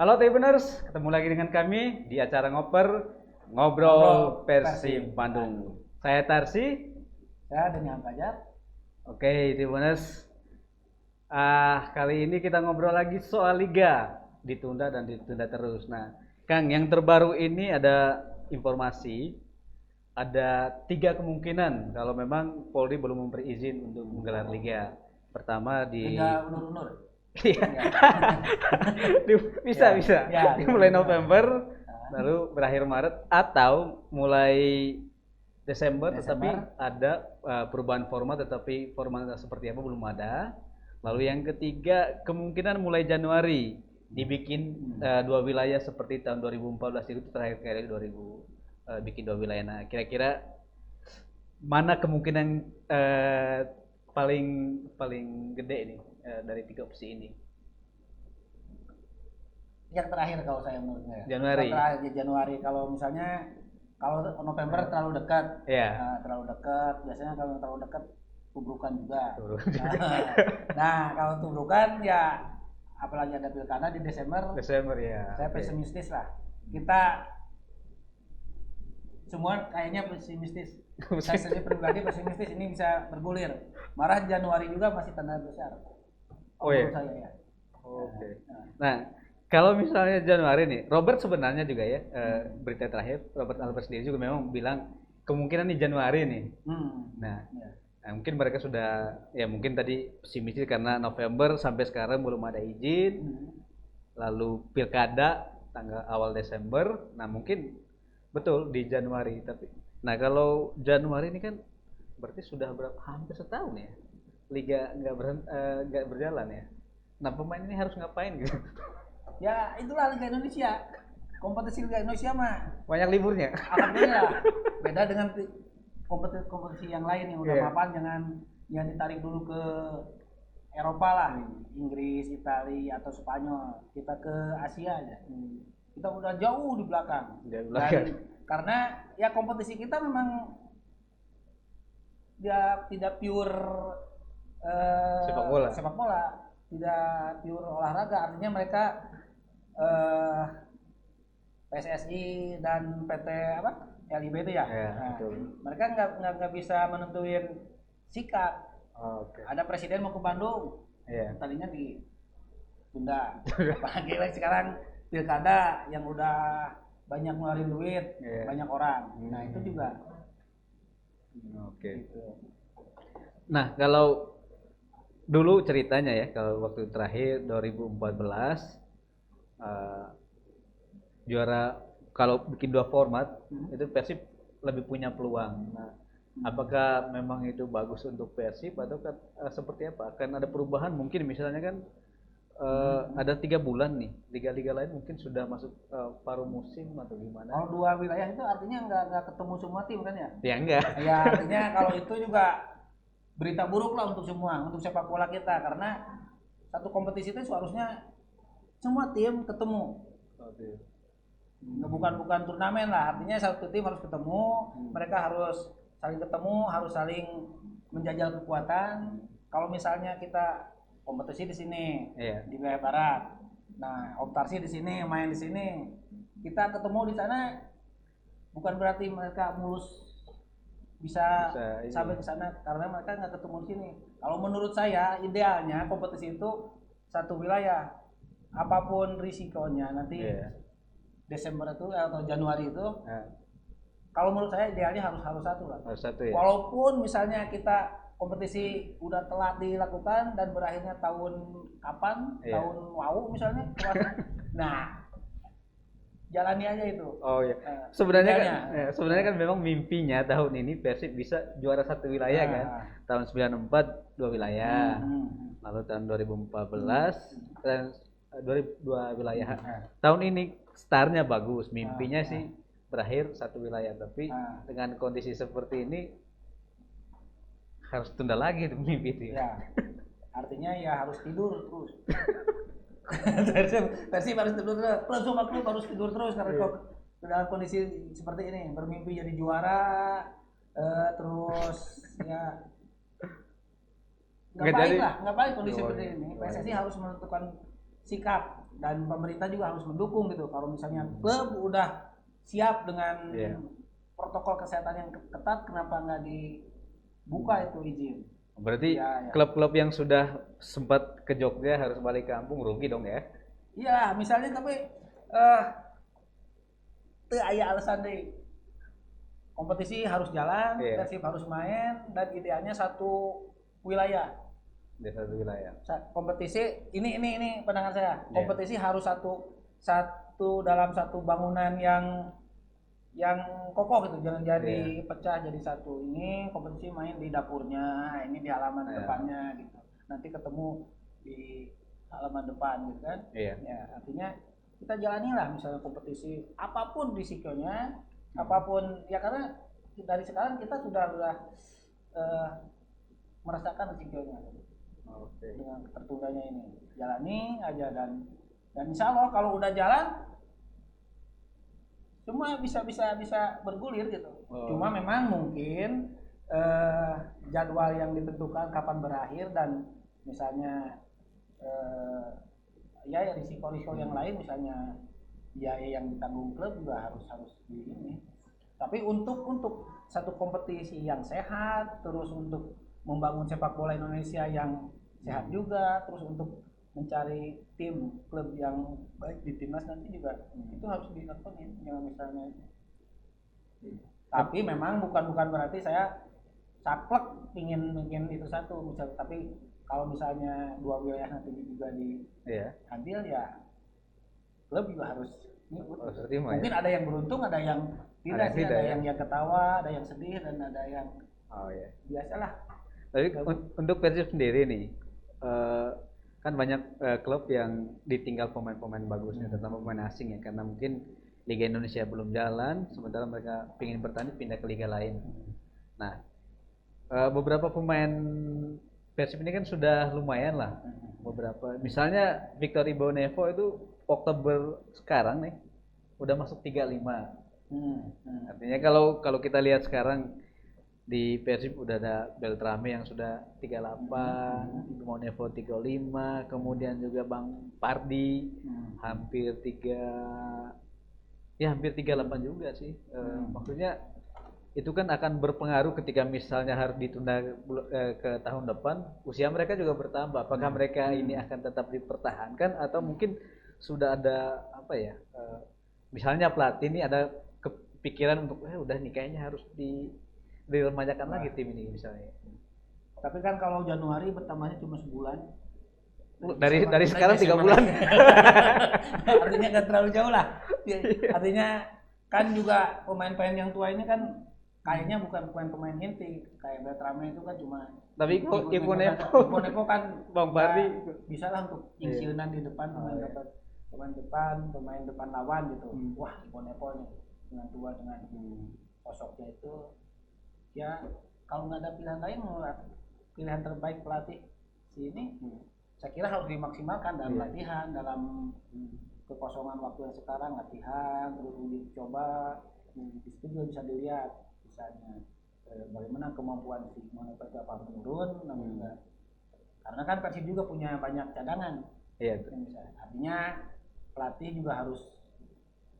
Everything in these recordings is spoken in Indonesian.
Halo Tribuners, ketemu lagi dengan kami di acara Ngobrol Persib Bandung. Saya Tarsi. Saya Denihan Fajar. Oke Tribuners, kali ini kita ngobrol lagi soal Liga. Ditunda dan ditunda terus. Nah, Kang, yang terbaru ini ada informasi, ada 3 kemungkinan kalau memang Polri belum memberi izin untuk menggelar Liga. Pertama di Liga unur-unur. Iya. bisa. Ya, Mulai November, lalu berakhir Maret atau mulai Desember. Tetapi ada perubahan format, tetapi formatnya seperti apa belum ada. Lalu yang ketiga kemungkinan mulai Januari dibikin 2 wilayah seperti tahun 2014 itu terakhir kali bikin 2 wilayah. Nah, kira-kira mana kemungkinan paling gede ini dari 3 opsi ini? Yang terakhir kalau saya menurutnya. Januari. Terakhir di Januari. Kalau misalnya kalau November terlalu dekat, terlalu dekat. Biasanya kalau terlalu dekat tubrukan juga. Nah, kalau tubrukan ya apalagi ada pilkada di Desember ya. Saya pesimistis lah. Kita semua kayaknya pesimistis. Saya sendiri pribadi pesimistis ini bisa bergulir. Malah Januari juga masih tanda besar. Menurut saya ya. Oke. Nah, kalau misalnya Januari nih, Robert sebenarnya juga ya, berita terakhir Robert Albert sendiri juga memang bilang kemungkinan di Januari nih. Nah, mungkin mereka sudah ya mungkin tadi pesimistis karena November sampai sekarang belum ada izin. Lalu pilkada tanggal awal Desember. Nah, mungkin betul di Januari. Tapi nah, kalau Januari ini kan berarti sudah hampir setahun ya Liga nggak berjalan ya. Nah, pemain ini harus ngapain gitu? Ya itulah Liga Indonesia. Kompetisi Liga Indonesia mah banyak liburnya. Alhamdulillah. Beda dengan kompetisi yang lain yang udah mapan, jangan yang ditarik dulu ke Eropa lah, Inggris, Italia atau Spanyol. Kita ke Asia aja. Kita udah jauh di belakang. Dan karena ya kompetisi kita memang dia tidak pure sepak bola, tidak pure olahraga. Artinya mereka PSSI dan PT LIB itu ya, mereka nggak bisa menentuin sikap. Ada presiden mau ke Bandung, tadinya ditunda. Apalagi sekarang pilkada yang udah banyak ngeluarin duit, banyak orang. Nah itu juga. Gitu. Nah, kalau dulu ceritanya ya, kalau waktu terakhir 2014 juara, kalau bikin 2 format itu Persib lebih punya peluang. Nah, apakah memang itu bagus untuk Persib atau seperti apa? Akan ada perubahan mungkin, misalnya kan ada 3 bulan nih, liga-liga lain mungkin sudah masuk paruh musim atau gimana? Kalau 2 wilayah itu artinya nggak ketemu semua tim kan ya? Ya enggak. Ya artinya kalau itu juga berita buruk lah untuk semua, untuk sepak bola kita, karena satu kompetisi itu seharusnya semua tim ketemu. Bukan turnamen lah, artinya satu tim harus ketemu, mereka harus saling ketemu, harus saling menjajal kekuatan. Kalau misalnya kita kompetisi di sini, di wilayah barat, nah Om Tarsi di sini, main di sini, kita ketemu di sana, bukan berarti mereka mulus bisa sampai ke sana karena mereka nggak ketemu di sini. Kalau menurut saya idealnya kompetisi itu satu wilayah, apapun risikonya nanti Desember itu atau Januari itu, kalau menurut saya idealnya harus satu lah. Harus satu ya. Walaupun misalnya kita kompetisi udah telat dilakukan dan berakhirnya tahun kapan, tahun wau misalnya, nah jalani aja itu. Sebenarnya kan memang mimpinya tahun ini Persib bisa juara satu wilayah kan. Tahun 94 2 wilayah. Lalu tahun 2014 dan 2 wilayah. Tahun ini startnya bagus, mimpinya sih berakhir satu wilayah, tapi dengan kondisi seperti ini harus tunda lagi tuh mimpi itu. Ya. Artinya ya harus tidur terus. Persib harus tidur terus, semua klub harus tidur terus karena dalam kondisi seperti ini, bermimpi jadi juara, terus ya nggak baik kondisi seperti ini. PSSI harus menentukan sikap dan pemerintah juga harus mendukung gitu. Kalau misalnya klub udah siap dengan protokol kesehatan yang ketat, kenapa nggak dibuka itu izin? Berarti klub-klub yang sudah sempat ke Jogja harus balik kampung, rugi dong ya? Iya, misalnya tapi teu aya alasan deh. Kompetisi harus jalan, Persib harus main, dan idealnya satu wilayah. Di satu wilayah. Kompetisi ini pandangan saya. Kompetisi harus satu dalam satu bangunan yang kokoh gitu, jangan jadi pecah jadi satu. Ini kompetisi main di dapurnya, ini di halaman depannya gitu. Nanti ketemu di halaman depan gitu kan. Ya, artinya kita jalanilah misalnya kompetisi apapun risikonya, apapun ya, karena dari sekarang kita sudah merasakan risikonya. Dengan tertundanya ini, jalani aja dan insya Allah kalau udah jalan semua bisa bergulir gitu. Cuma memang mungkin jadwal yang ditentukan kapan berakhir dan misalnya ya risiko-risiko yang lain, misalnya biaya yang ditanggung klub juga harus di ini. Tapi untuk satu kompetisi yang sehat, terus untuk membangun sepak bola Indonesia yang sehat juga, terus untuk mencari tim klub yang baik di timnas nanti juga itu harus dilakukan ya misalnya. Tapi memang bukan berarti saya saklek ingin itu satu misal, tapi kalau misalnya dua wilayah nanti juga diambil ya klub juga harus mungkin ada yang beruntung, ada yang tidak sih, ada yang ketawa, ada yang sedih, dan ada yang biasalah. Tapi untuk Persib sendiri nih, kan banyak klub yang ditinggal pemain-pemain bagusnya, terutama pemain asing ya, karena mungkin Liga Indonesia belum jalan, sementara mereka ingin bertanding pindah ke liga lain. Nah, beberapa pemain Persib ini kan sudah lumayan lah, beberapa. Misalnya Victor Ibonevo itu Oktober sekarang nih udah masuk 35. Artinya kalau kita lihat sekarang di Persib udah ada Beltrame yang sudah 38, Ibonevo 35, kemudian juga Bang Pardi hampir 38 juga sih. Maksudnya itu kan akan berpengaruh ketika misalnya harus ditunda ke tahun depan, usia mereka juga bertambah. Apakah mereka ini akan tetap dipertahankan atau mungkin sudah ada misalnya pelatih ini ada kepikiran untuk udah nih kayaknya harus diremajakan lagi tim ini misalnya. Tapi kan kalau Januari bertambahnya cuma sebulan. Dari sekarang 3 bulan. Artinya nggak terlalu jauh lah. Artinya kan juga pemain-pemain yang tua ini kan kayaknya bukan pemain inti, kayak Beltrame itu kan cuma. Tapi Ibonevo kan Bang Pardi bisa lah untuk ingsiunan di depan pemain depan lawan gitu. Wah, Ibonevo nih dengan tua dengan sosoknya itu ya, kalau nggak ada pilihan lain, pilihan terbaik pelatih sini saya kira harus dimaksimalkan dalam latihan, dalam kekosongan waktu yang sekarang latihan terus dicoba. Di situ juga bisa dilihat misalnya bagaimana kemampuan si Monepo itu apa menurun, karena kan Persib juga punya banyak cadangan. Artinya pelatih juga harus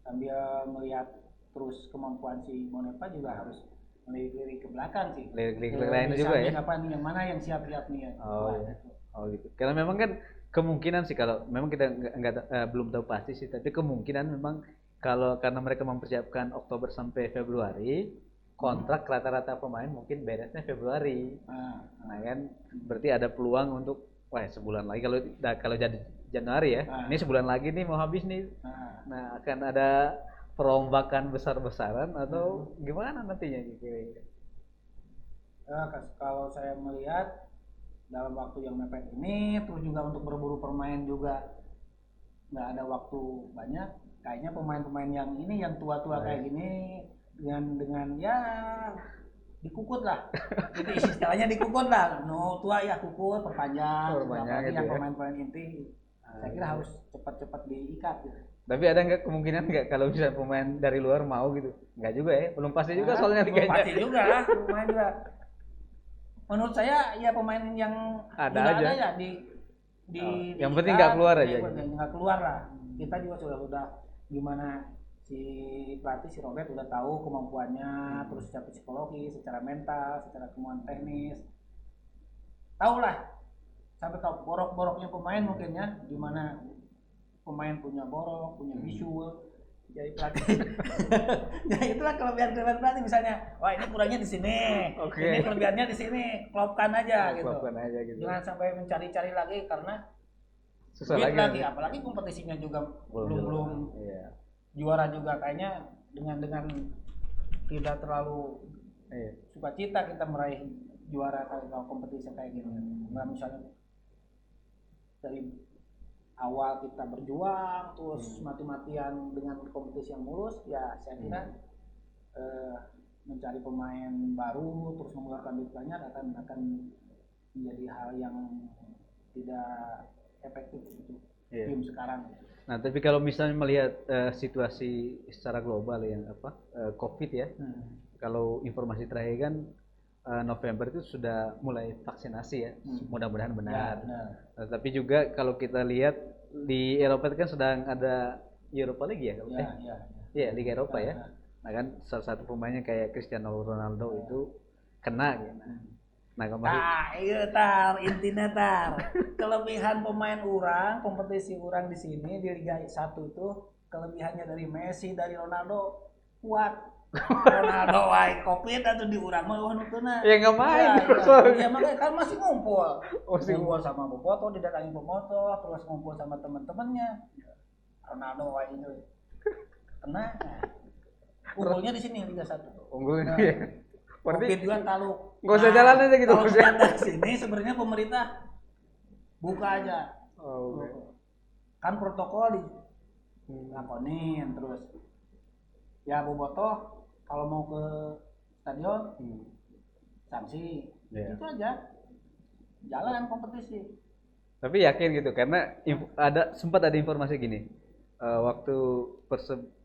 sambil melihat terus kemampuan si Monepo juga harus melirik ke belakang sih. Lirik lain juga ya. Apa nih, yang mana yang siap-siap nih ya. Gitu. Karena memang kan kemungkinan sih, kalau memang kita belum tahu pasti sih, tapi kemungkinan memang karena mereka mempersiapkan Oktober sampai Februari, kontrak rata-rata pemain mungkin beresnya Februari. Nah kan berarti ada peluang untuk sebulan lagi kalau jadi Januari ya. Ini sebulan lagi nih mau habis nih. Nah akan ada perombakan besar-besaran atau gimana nantinya gitu? Kalau saya melihat dalam waktu yang mepet ini, terus juga untuk berburu pemain juga nggak ada waktu banyak. Kayaknya pemain-pemain yang ini yang tua-tua kayak gini dengan ya dikukut lah. Itu istilahnya dikukut lah. No, tua ya kukut, perpanjang gitu yang pemain-pemain inti. Saya kira harus cepat-cepat diikat gitu. Tapi ada nggak kemungkinan kalau misalnya pemain dari luar mau gitu? Nggak juga ya, belum pasti juga soalnya belum pasti juga lah, pemain juga. Menurut saya ya pemain yang ada aja ya yang penting nggak keluar aja. Nggak keluar lah. Kita juga sudah gimana si pelatih si Robert udah tahu kemampuannya, terus secara psikologi, secara mental, secara kemampuan teknis, tahu lah sampai ke borok-boroknya pemain mungkin ya, gimana pemain punya borok, punya bisul, jadi pelatih. Ya itulah kelebihan pelatih misalnya, wah ini kurangnya di sini, ini kelebihannya di sini, klopkan aja gitu. Jangan sampai mencari-cari lagi karena susah lagi, apalagi kompetisinya juga belum juara juga, kayaknya dengan tidak terlalu sukacita kita meraih juara kalau kompetisi kayak gini. Nggak misalnya dari awal kita berjuang terus mati-matian dengan kompetisi yang mulus, ya saya kira mencari pemain baru terus mengeluarkan duit banyak akan menjadi hal yang tidak efektif untuk tim sekarang. Nah, tapi kalau misalnya melihat situasi secara global yang COVID ya, kalau informasi terakhir kan November itu sudah mulai vaksinasi ya, mudah-mudahan benar. Nah, tapi juga kalau kita lihat di Eropa kan sedang ada Europa League ya, Iya, Liga Eropa ya. Nah kan salah satu pemainnya kayak Cristiano Ronaldo itu kena gitu. Nah, iya intinya kelebihan pemain orang, kompetisi orang di sini di Liga 1 itu kelebihannya dari Messi, dari Ronaldo kuat. Ronaldo wae Covid atau di urang mah nutuna. Ya enggak main. Ya makanya kan masih ngumpul. Ngumpul sama bobotoh, didatangi bobotoh, terus ngumpul sama teman-temannya. Ronaldo wae itu. Kena. Unggulnya di sini Liga 1. Unggulnya. Covid juga tahu. Enggak usah jalan aja gitu. Kalau dari sini sebenarnya pemerintah buka aja. Kan protokol dilakonin terus. Ya bobotoh kalau mau ke stadion sanksi itu aja, jalan kompetisi. Tapi yakin gitu karena sempat ada informasi gini, waktu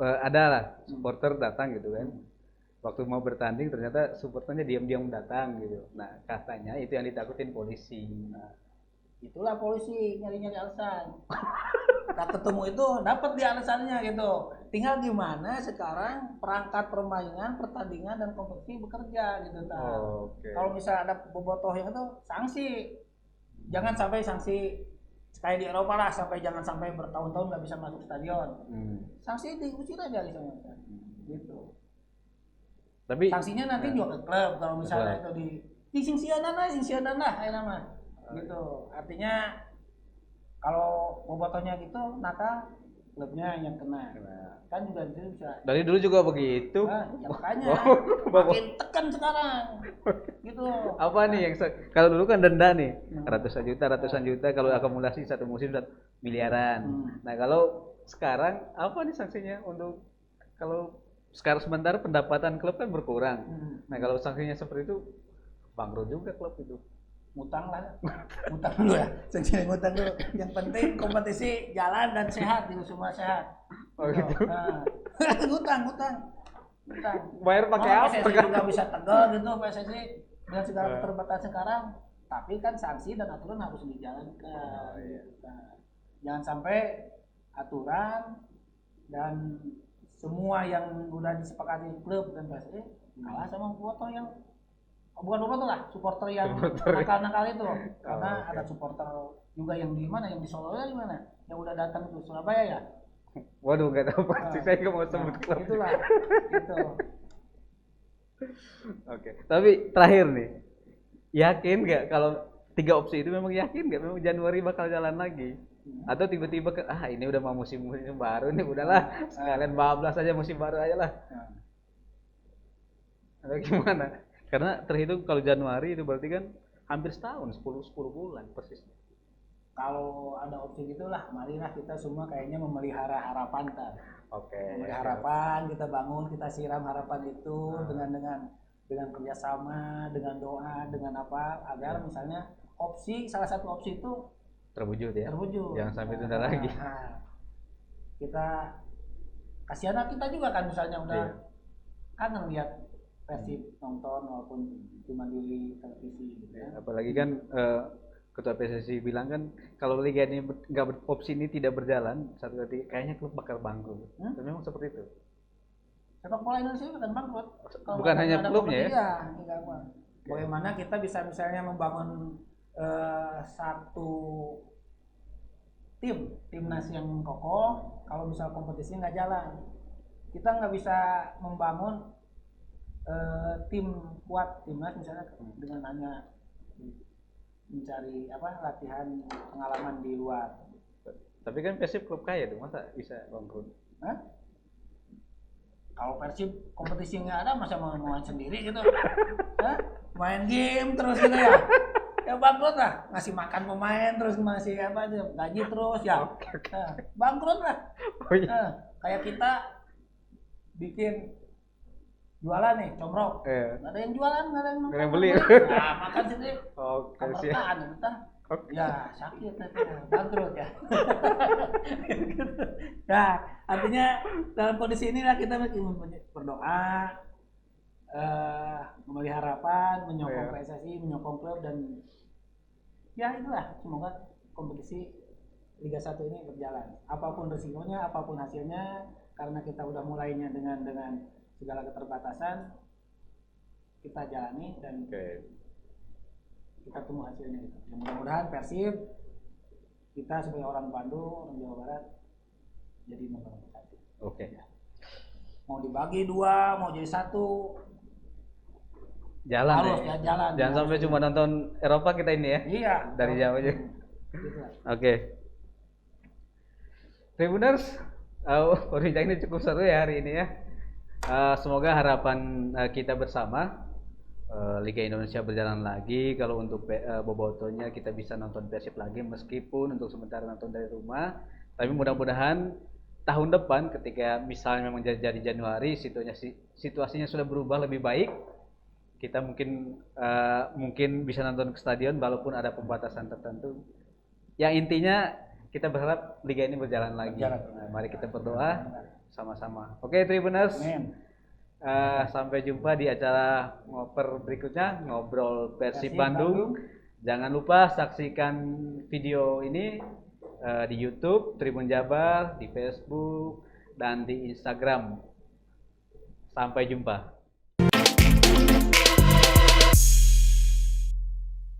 adalah supporter datang gitu kan, waktu mau bertanding ternyata supporternya diam-diam datang gitu. Nah katanya itu yang ditakutin polisi. Nah, itulah polisi nyari-nyari alasan. Tak ketemu itu dapat di alasannya gitu. Tinggal gimana sekarang perangkat permainan, pertandingan dan kompetisi bekerja gitu Kalau misalnya ada bobotoh yang itu sanksi. Jangan sampai sanksi kayak di Eropa lah, jangan sampai bertahun-tahun nggak bisa masuk stadion. Sanksi diusir aja gitu. Tapi sanksinya nanti juga ke klub kalau misalnya itu di singsianan lah nama. Gitu. Artinya kalau bobotohnya gitu nakal, klubnya yang kena. Kan juga bisa. Dari dulu juga begitu. Nah, ya makanya makin tekan sekarang. Gitu. Apa nih yang kalau dulu kan denda nih, ratusan juta kalau akumulasi satu musim miliaran. Nah, kalau sekarang apa nih sanksinya untuk kalau sekarang sementara pendapatan klub kan berkurang. Nah, kalau sanksinya seperti itu bangkrut juga klub itu. Ngutang dulu ya, sanksi ngutang dulu. Yang penting kompetisi jalan dan sehat, semua sehat. Oh gitu. Nah, ngutang. Bayar pakai apa? PSSI juga bisa tegal gitu, PSSI dengan segala keterbatasan sekarang. Tapi kan sanksi dan aturan harus dijalankan. Nah, jangan sampai aturan dan semua yang udah disepakati klub dan PSSI kalah sama foto yang bukan bobotoh lah, supporter yang nakal-nakal itu. Karena ada supporter juga yang di mana, yang di Solo ya di mana, yang udah datang ke Surabaya ya. Waduh, nggak tahu pasti, saya nggak mau sebut klub. Itulah, gitu. Oke, tapi terakhir nih, yakin nggak kalau 3 opsi itu memang yakin nggak memang Januari bakal jalan lagi? Atau tiba-tiba ini udah mau musim baru nih, udahlah sekalian bablas aja musim baru aja lah. Atau gimana? Karena terhitung kalau Januari itu berarti kan hampir setahun, 10 bulan persisnya. Kalau ada opsi gitulah, marilah kita semua kayaknya memelihara harapan memelihara harapan, kita bangun, kita siram harapan itu dengan kerjasama, dengan doa, dengan apa, agar misalnya salah satu opsi itu terwujud ya. Jangan sampai tunda lagi. Kita kasihan kita juga kan misalnya udah kangen lihat Persib nonton walaupun cuma di televisi gitu ya. Apalagi kan Ketua PSSI bilang kan kalau liga ini opsi ini tidak berjalan, satu kali kayaknya klub bakal bangkrut. Dan memang seperti itu. Sepak bola Indonesia bukan bangkrut. Bukan hanya klubnya ya. Iya, bagaimana kita bisa misalnya membangun satu timnas yang kokoh, kalau misal kompetisi nggak jalan, kita nggak bisa membangun tim kuat timnas misalnya dengan hanya mencari latihan pengalaman di luar. Tapi kan Persib klub kaya tuh, masa bisa bangkrut? Kalau Persib kompetisi nggak ada, masa mau main sendiri gitu? Main game terus gitu ya? Ya bangkrut lah, ngasih makan pemain terus masih gaji terus ya, bangkrut lah. Kayak kita bikin jualan nih, comrok, nggak ada yang jualan, nggak ada yang beli. Nah, makan sendiri, siap. Ya sakit nanti, bangkrut ya. Nah, artinya dalam kondisi inilah kita berdoa, memberi harapan, menyokong PSSI, menyokong klub, dan ya itulah, semoga kompetisi Liga 1 ini berjalan. Apapun resikonya, apapun hasilnya, karena kita udah mulainya dengan segala keterbatasan, kita jalani dan kita tunggu hasilnya gitu. Ya, mudah-mudahan Persib, kita sebagai orang Bandung, orang Jawa Barat, jadi nomor 1. Oke. Mau dibagi 2, mau jadi 1, jalan harus ya jalan. Jangan sampai cuma nonton Eropa kita ini ya. Iya. Dari jauh aja. Oke. Tribuners, perbincangan ini cukup seru ya hari ini ya. Semoga harapan kita bersama Liga Indonesia berjalan lagi. Kalau untuk bobotonya kita bisa nonton Persib lagi, meskipun untuk sementara nonton dari rumah. Tapi mudah-mudahan tahun depan ketika misalnya memang jadi Januari situasinya sudah berubah lebih baik, kita mungkin bisa nonton ke stadion walaupun ada pembatasan tertentu. Yang intinya kita berharap Liga ini berjalan lagi. Mari kita berdoa sama-sama. Oke, Tribuners. Sampai jumpa di acara ngoper berikutnya, ngobrol Persib Bandung. Jangan lupa saksikan video ini di YouTube Tribun Jabar, di Facebook, dan di Instagram. Sampai jumpa.